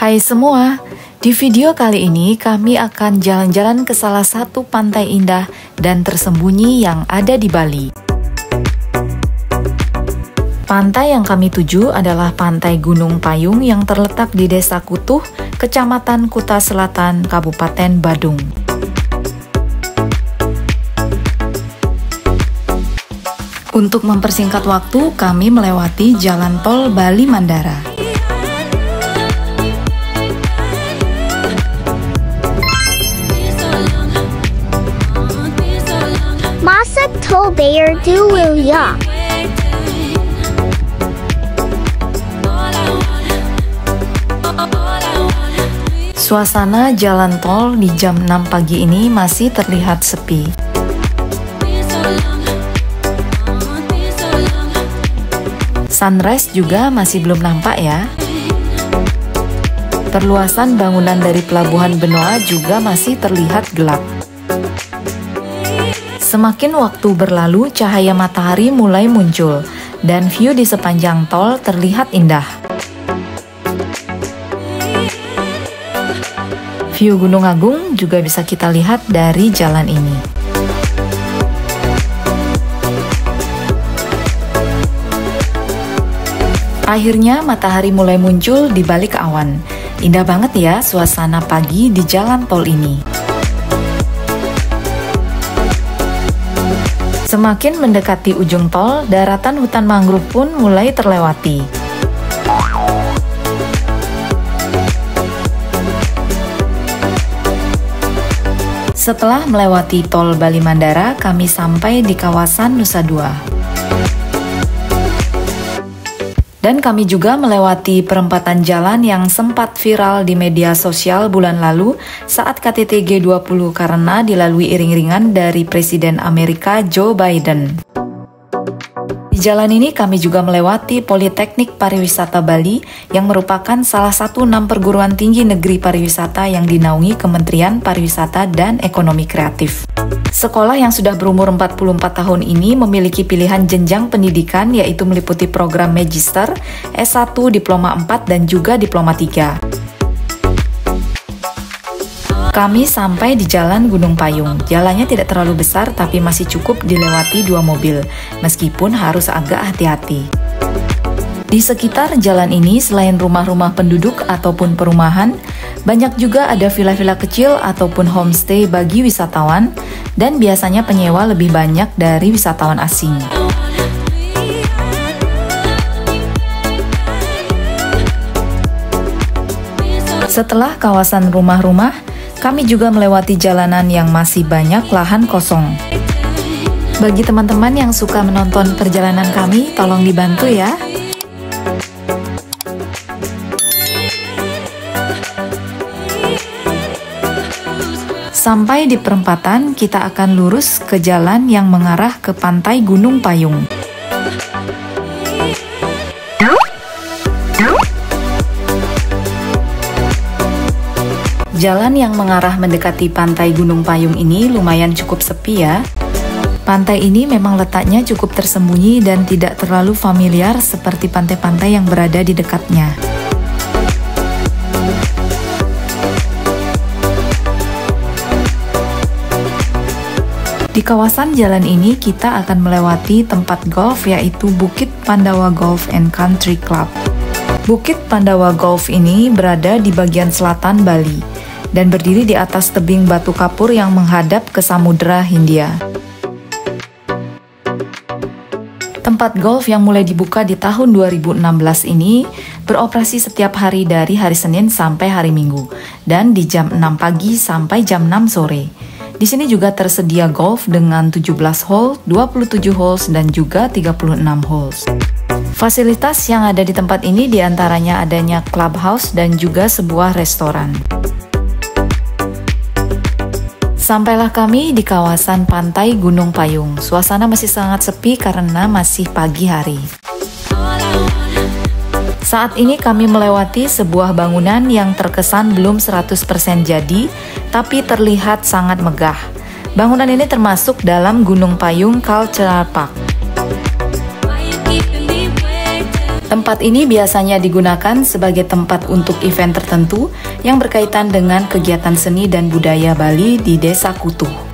Hai semua, di video kali ini kami akan jalan-jalan ke salah satu pantai indah dan tersembunyi yang ada di Bali. Pantai yang kami tuju adalah Pantai Gunung Payung yang terletak di Desa Kutuh, Kecamatan Kuta Selatan, Kabupaten Badung. Untuk mempersingkat waktu, kami melewati jalan tol Bali Mandara. Masa tol bayar dulu ya. Suasana jalan tol di jam 6 pagi ini masih terlihat sepi. Sunrise juga masih belum nampak ya. Perluasan bangunan dari Pelabuhan Benoa juga masih terlihat gelap. Semakin waktu berlalu, cahaya matahari mulai muncul, dan view di sepanjang tol terlihat indah. View Gunung Agung juga bisa kita lihat dari jalan ini. Akhirnya matahari mulai muncul di balik awan. Indah banget ya suasana pagi di jalan tol ini. Semakin mendekati ujung tol, daratan hutan mangrove pun mulai terlewati. Setelah melewati tol Bali Mandara, kami sampai di kawasan Nusa Dua. Dan kami juga melewati perempatan jalan yang sempat viral di media sosial bulan lalu saat KTT G20 karena dilalui iring-iringan dari Presiden Amerika Joe Biden. Di jalan ini kami juga melewati Politeknik Pariwisata Bali yang merupakan salah satu 6 perguruan tinggi negeri pariwisata yang dinaungi Kementerian Pariwisata dan Ekonomi Kreatif. Sekolah yang sudah berumur 44 tahun ini memiliki pilihan jenjang pendidikan yaitu meliputi program Magister, S1, Diploma 4, dan juga Diploma 3. Kami sampai di Jalan Gunung Payung. Jalannya tidak terlalu besar tapi masih cukup dilewati 2 mobil, meskipun harus agak hati-hati. Di sekitar jalan ini selain rumah-rumah penduduk ataupun perumahan, banyak juga ada villa-villa kecil ataupun homestay bagi wisatawan, dan biasanya penyewa lebih banyak dari wisatawan asing. Setelah kawasan rumah-rumah, kami juga melewati jalanan yang masih banyak lahan kosong. Bagi teman-teman yang suka menonton perjalanan kami, tolong dibantu ya. Sampai di perempatan, kita akan lurus ke jalan yang mengarah ke Pantai Gunung Payung. Jalan yang mengarah mendekati Pantai Gunung Payung ini lumayan cukup sepi ya. Pantai ini memang letaknya cukup tersembunyi dan tidak terlalu familiar seperti pantai-pantai yang berada di dekatnya. Di kawasan jalan ini kita akan melewati tempat golf yaitu Bukit Pandawa Golf and Country Club. Bukit Pandawa Golf ini berada di bagian selatan Bali dan berdiri di atas tebing batu kapur yang menghadap ke Samudra Hindia. Tempat golf yang mulai dibuka di tahun 2016 ini beroperasi setiap hari dari hari Senin sampai hari Minggu dan di jam 6 pagi sampai jam 6 sore. Di sini juga tersedia golf dengan 17 hole, 27 holes, dan juga 36 holes. Fasilitas yang ada di tempat ini diantaranya adanya clubhouse dan juga sebuah restoran. Sampailah kami di kawasan Pantai Gunung Payung. Suasana masih sangat sepi karena masih pagi hari. Saat ini kami melewati sebuah bangunan yang terkesan belum 100% jadi, tapi terlihat sangat megah. Bangunan ini termasuk dalam Gunung Payung Cultural Park. Tempat ini biasanya digunakan sebagai tempat untuk event tertentu yang berkaitan dengan kegiatan seni dan budaya Bali di Desa Kutuh.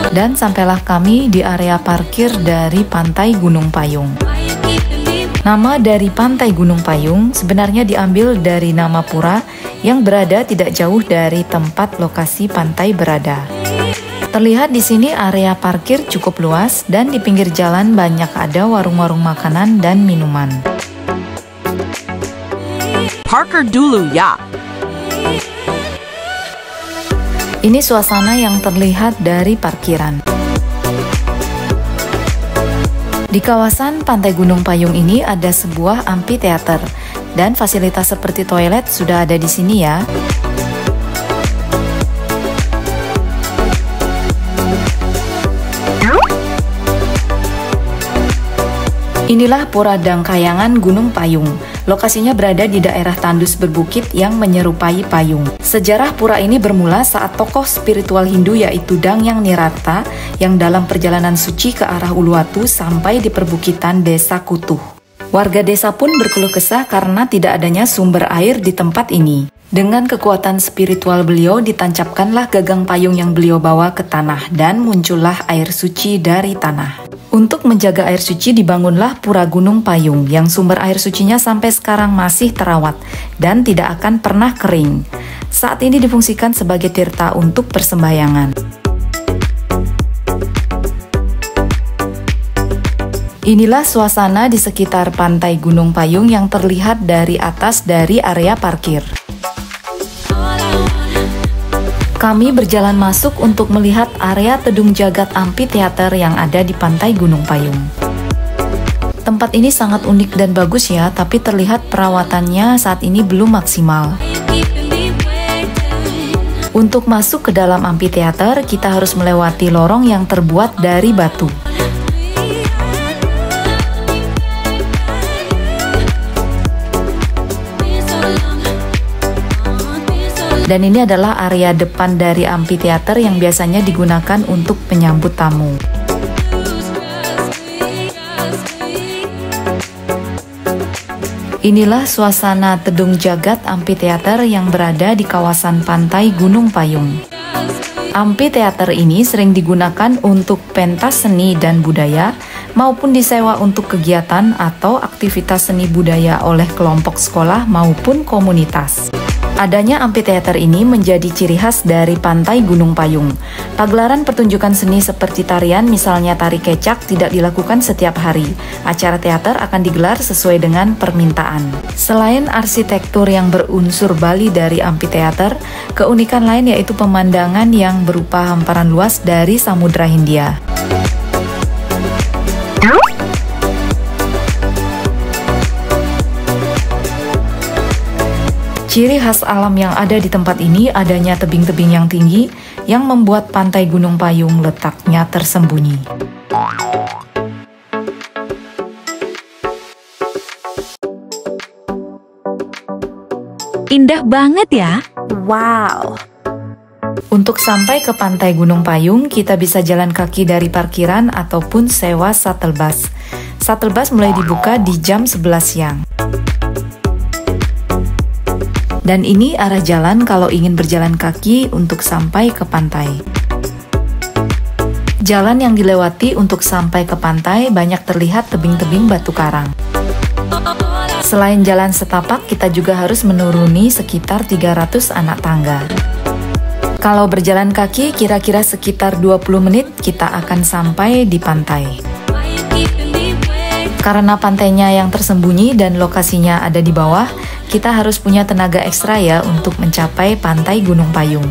Dan sampailah kami di area parkir dari Pantai Gunung Payung. Nama dari Pantai Gunung Payung sebenarnya diambil dari nama pura yang berada tidak jauh dari tempat lokasi pantai berada. Terlihat di sini area parkir cukup luas dan di pinggir jalan banyak ada warung-warung makanan dan minuman. Parker dulu ya. Ini suasana yang terlihat dari parkiran. Di kawasan Pantai Gunung Payung ini ada sebuah amphitheater dan fasilitas seperti toilet sudah ada di sini ya. Inilah Pura Dangkayangan Gunung Payung. Lokasinya berada di daerah tandus berbukit yang menyerupai payung. Sejarah pura ini bermula saat tokoh spiritual Hindu yaitu Dangyang Nirata yang dalam perjalanan suci ke arah Uluwatu sampai di perbukitan Desa Kutuh. Warga desa pun berkeluh kesah karena tidak adanya sumber air di tempat ini. Dengan kekuatan spiritual beliau ditancapkanlah gagang payung yang beliau bawa ke tanah dan muncullah air suci dari tanah. Untuk menjaga air suci dibangunlah Pura Gunung Payung yang sumber air sucinya sampai sekarang masih terawat dan tidak akan pernah kering. Saat ini difungsikan sebagai tirta untuk persembahyangan. Inilah suasana di sekitar Pantai Gunung Payung yang terlihat dari atas dari area parkir. Kami berjalan masuk untuk melihat area Tedung Jagat Amphitheater yang ada di Pantai Gunung Payung. Tempat ini sangat unik dan bagus ya, tapi terlihat perawatannya saat ini belum maksimal. Untuk masuk ke dalam amphitheater, kita harus melewati lorong yang terbuat dari batu. Dan ini adalah area depan dari amphitheater yang biasanya digunakan untuk menyambut tamu. Inilah suasana Tedung Jagat Amphitheater yang berada di kawasan Pantai Gunung Payung. Amphitheater ini sering digunakan untuk pentas seni dan budaya maupun disewa untuk kegiatan atau aktivitas seni budaya oleh kelompok sekolah maupun komunitas. Adanya amphitheater ini menjadi ciri khas dari Pantai Gunung Payung. Pagelaran pertunjukan seni seperti tarian, misalnya tari kecak, tidak dilakukan setiap hari. Acara teater akan digelar sesuai dengan permintaan. Selain arsitektur yang berunsur Bali dari amphitheater, keunikan lain yaitu pemandangan yang berupa hamparan luas dari Samudra Hindia. Ciri khas alam yang ada di tempat ini adanya tebing-tebing yang tinggi yang membuat Pantai Gunung Payung letaknya tersembunyi. Indah banget ya. Wow. Untuk sampai ke Pantai Gunung Payung, kita bisa jalan kaki dari parkiran ataupun sewa shuttle bus. Shuttle bus mulai dibuka di jam 11 siang. Dan ini arah jalan kalau ingin berjalan kaki untuk sampai ke pantai. Jalan yang dilewati untuk sampai ke pantai banyak terlihat tebing-tebing batu karang. Selain jalan setapak, kita juga harus menuruni sekitar 300 anak tangga. Kalau berjalan kaki, kira-kira sekitar 20 menit kita akan sampai di pantai. Karena pantainya yang tersembunyi dan lokasinya ada di bawah, kita harus punya tenaga ekstra ya untuk mencapai Pantai Gunung Payung.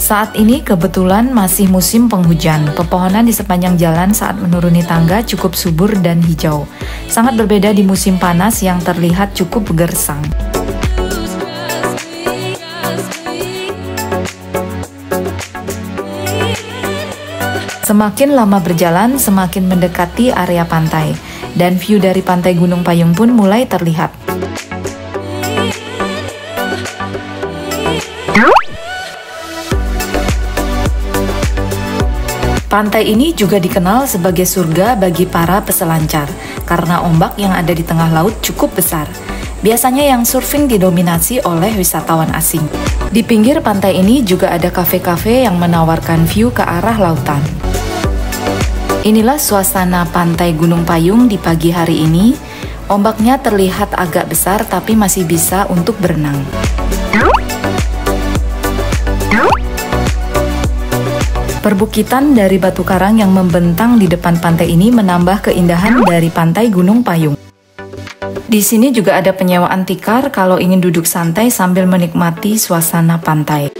Saat ini kebetulan masih musim penghujan. Pepohonan di sepanjang jalan saat menuruni tangga cukup subur dan hijau. Sangat berbeda di musim panas yang terlihat cukup gersang. Semakin lama berjalan, semakin mendekati area pantai, dan view dari Pantai Gunung Payung pun mulai terlihat. Pantai ini juga dikenal sebagai surga bagi para peselancar karena ombak yang ada di tengah laut cukup besar. Biasanya yang surfing didominasi oleh wisatawan asing. Di pinggir pantai ini juga ada kafe-kafe yang menawarkan view ke arah lautan. Inilah suasana pantai Gunung Payung di pagi hari ini. Ombaknya terlihat agak besar tapi masih bisa untuk berenang. Perbukitan dari batu karang yang membentang di depan pantai ini menambah keindahan dari pantai Gunung Payung. Di sini juga ada penyewaan tikar kalau ingin duduk santai sambil menikmati suasana pantai.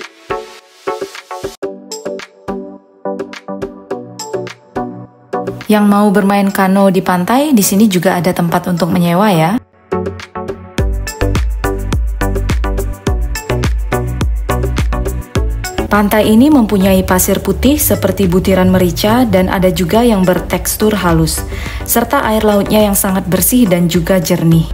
Yang mau bermain kano di pantai, di sini juga ada tempat untuk menyewa ya. Pantai ini mempunyai pasir putih seperti butiran merica dan ada juga yang bertekstur halus, serta air lautnya yang sangat bersih dan juga jernih.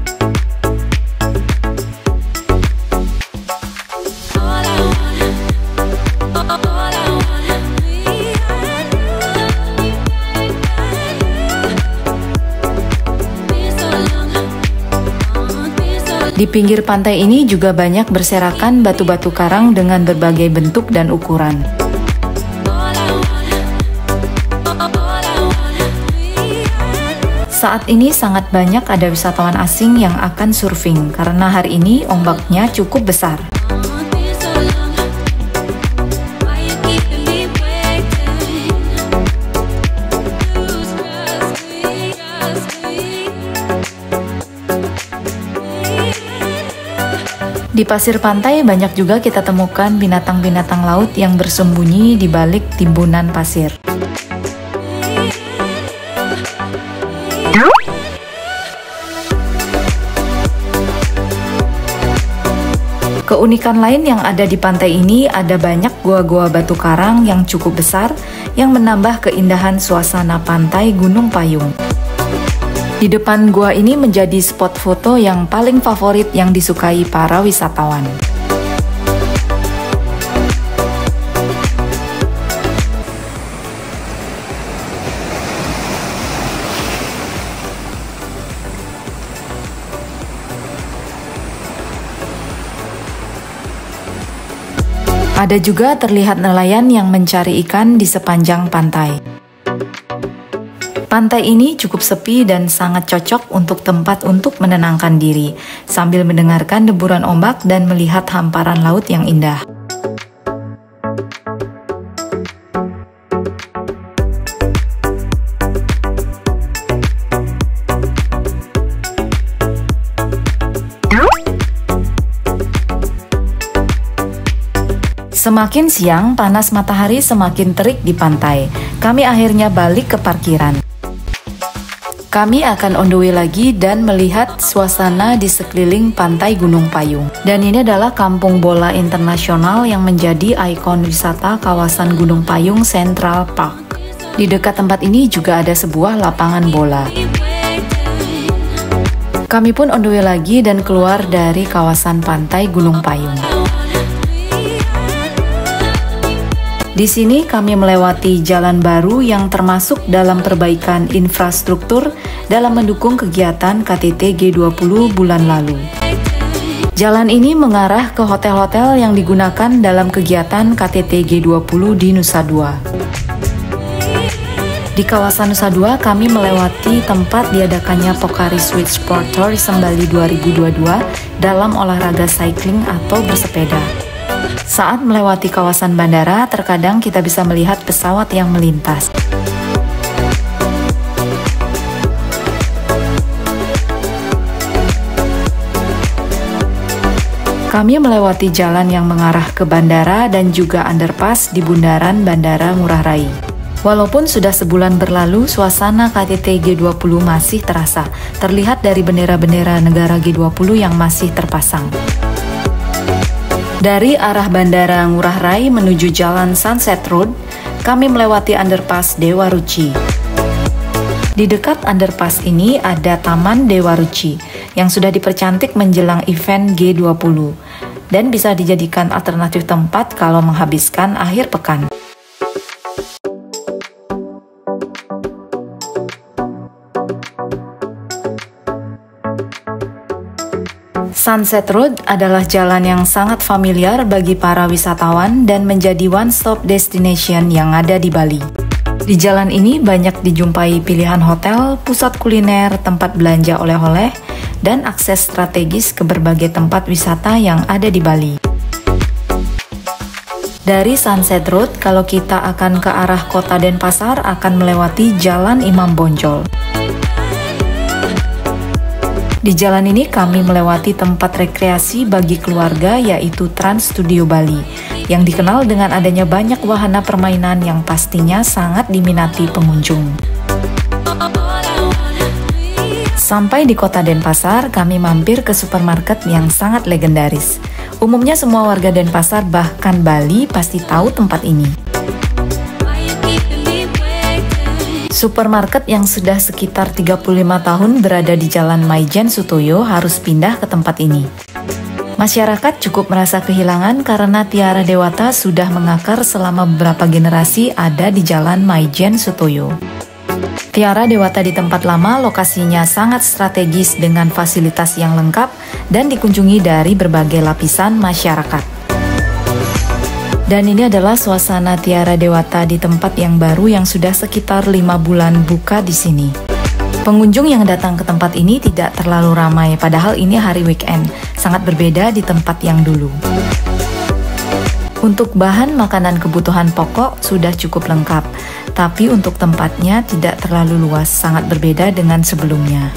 Di pinggir pantai ini juga banyak berserakan batu-batu karang dengan berbagai bentuk dan ukuran. Saat ini sangat banyak ada wisatawan asing yang akan surfing karena hari ini ombaknya cukup besar. Di pasir pantai banyak juga kita temukan binatang-binatang laut yang bersembunyi di balik timbunan pasir. Keunikan lain yang ada di pantai ini ada banyak gua-gua batu karang yang cukup besar yang menambah keindahan suasana pantai Gunung Payung. Di depan gua ini menjadi spot foto yang paling favorit yang disukai para wisatawan. Ada juga terlihat nelayan yang mencari ikan di sepanjang pantai. Pantai ini cukup sepi dan sangat cocok untuk tempat untuk menenangkan diri, sambil mendengarkan deburan ombak dan melihat hamparan laut yang indah. Semakin siang, panas matahari semakin terik di pantai. Kami akhirnya balik ke parkiran. Kami akan on the way lagi dan melihat suasana di sekeliling pantai Gunung Payung. Dan ini adalah Kampung Bola Internasional yang menjadi ikon wisata kawasan Gunung Payung Central Park. Di dekat tempat ini juga ada sebuah lapangan bola. Kami pun on the way lagi dan keluar dari kawasan pantai Gunung Payung. Di sini kami melewati jalan baru yang termasuk dalam perbaikan infrastruktur dalam mendukung kegiatan KTT G20 bulan lalu. Jalan ini mengarah ke hotel-hotel yang digunakan dalam kegiatan KTT G20 di Nusa Dua. Di kawasan Nusa Dua kami melewati tempat diadakannya Pocari Sweat Sport Tourism Bali 2022 dalam olahraga cycling atau bersepeda. Saat melewati kawasan bandara, terkadang kita bisa melihat pesawat yang melintas. Kami melewati jalan yang mengarah ke bandara dan juga underpass di bundaran Bandara Ngurah Rai. Walaupun sudah sebulan berlalu, suasana KTT G20 masih terasa. Terlihat dari bendera-bendera negara G20 yang masih terpasang. Dari arah Bandara Ngurah Rai menuju Jalan Sunset Road, kami melewati underpass Dewa Ruci. Di dekat underpass ini ada Taman Dewa Ruci yang sudah dipercantik menjelang event G20 dan bisa dijadikan alternatif tempat kalau menghabiskan akhir pekan. Sunset Road adalah jalan yang sangat familiar bagi para wisatawan dan menjadi one-stop destination yang ada di Bali. Di jalan ini banyak dijumpai pilihan hotel, pusat kuliner, tempat belanja oleh-oleh, dan akses strategis ke berbagai tempat wisata yang ada di Bali. Dari Sunset Road, kalau kita akan ke arah kota Denpasar akan melewati Jalan Imam Bonjol. Di jalan ini kami melewati tempat rekreasi bagi keluarga yaitu Trans Studio Bali yang dikenal dengan adanya banyak wahana permainan yang pastinya sangat diminati pengunjung. Sampai di kota Denpasar, kami mampir ke supermarket yang sangat legendaris. Umumnya semua warga Denpasar bahkan Bali pasti tahu tempat ini. Supermarket yang sudah sekitar 35 tahun berada di Jalan Maijen Sutoyo harus pindah ke tempat ini. Masyarakat cukup merasa kehilangan karena Tiara Dewata sudah mengakar selama beberapa generasi ada di Jalan Maijen Sutoyo. Tiara Dewata di tempat lama lokasinya sangat strategis dengan fasilitas yang lengkap dan dikunjungi dari berbagai lapisan masyarakat. Dan ini adalah suasana Tiara Dewata di tempat yang baru yang sudah sekitar 5 bulan buka di sini. Pengunjung yang datang ke tempat ini tidak terlalu ramai, padahal ini hari weekend, sangat berbeda di tempat yang dulu. Untuk bahan makanan kebutuhan pokok sudah cukup lengkap, tapi untuk tempatnya tidak terlalu luas, sangat berbeda dengan sebelumnya.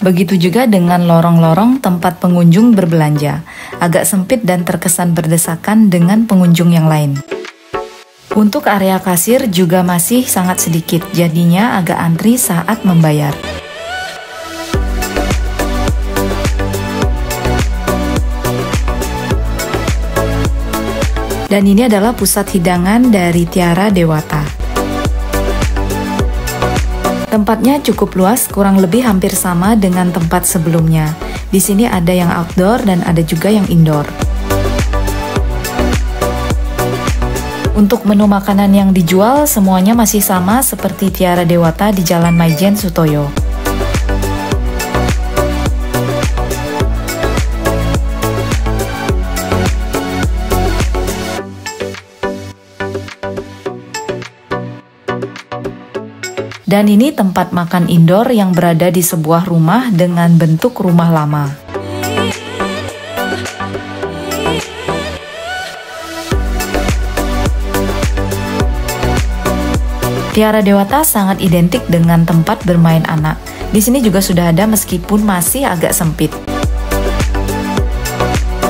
Begitu juga dengan lorong-lorong tempat pengunjung berbelanja, agak sempit dan terkesan berdesakan dengan pengunjung yang lain. Untuk area kasir juga masih sangat sedikit, jadinya agak antri saat membayar. Dan ini adalah pusat hidangan dari Tiara Dewata. Tempatnya cukup luas, kurang lebih hampir sama dengan tempat sebelumnya. Di sini ada yang outdoor dan ada juga yang indoor. Untuk menu makanan yang dijual, semuanya masih sama seperti Tiara Dewata di Jalan Maijen Sutoyo. Dan ini tempat makan indoor yang berada di sebuah rumah dengan bentuk rumah lama. Tiara Dewata sangat identik dengan tempat bermain anak. Di sini juga sudah ada meskipun masih agak sempit.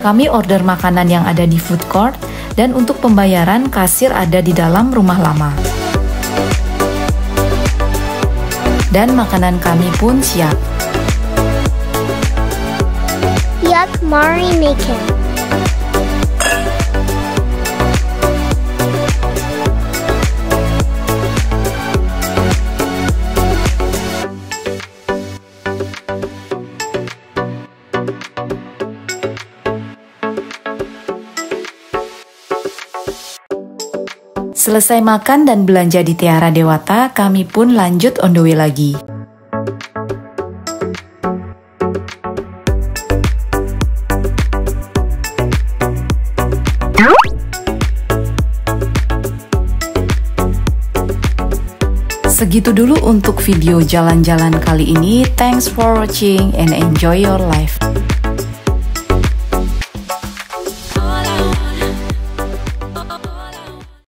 Kami order makanan yang ada di food court dan untuk pembayaran kasir ada di dalam rumah lama. Dan makanan kami pun siap. Yak Mari Makan. Selesai makan dan belanja di Tiara Dewata, kami pun lanjut on the way lagi. Segitu dulu untuk video jalan-jalan kali ini. Thanks for watching and enjoy your life.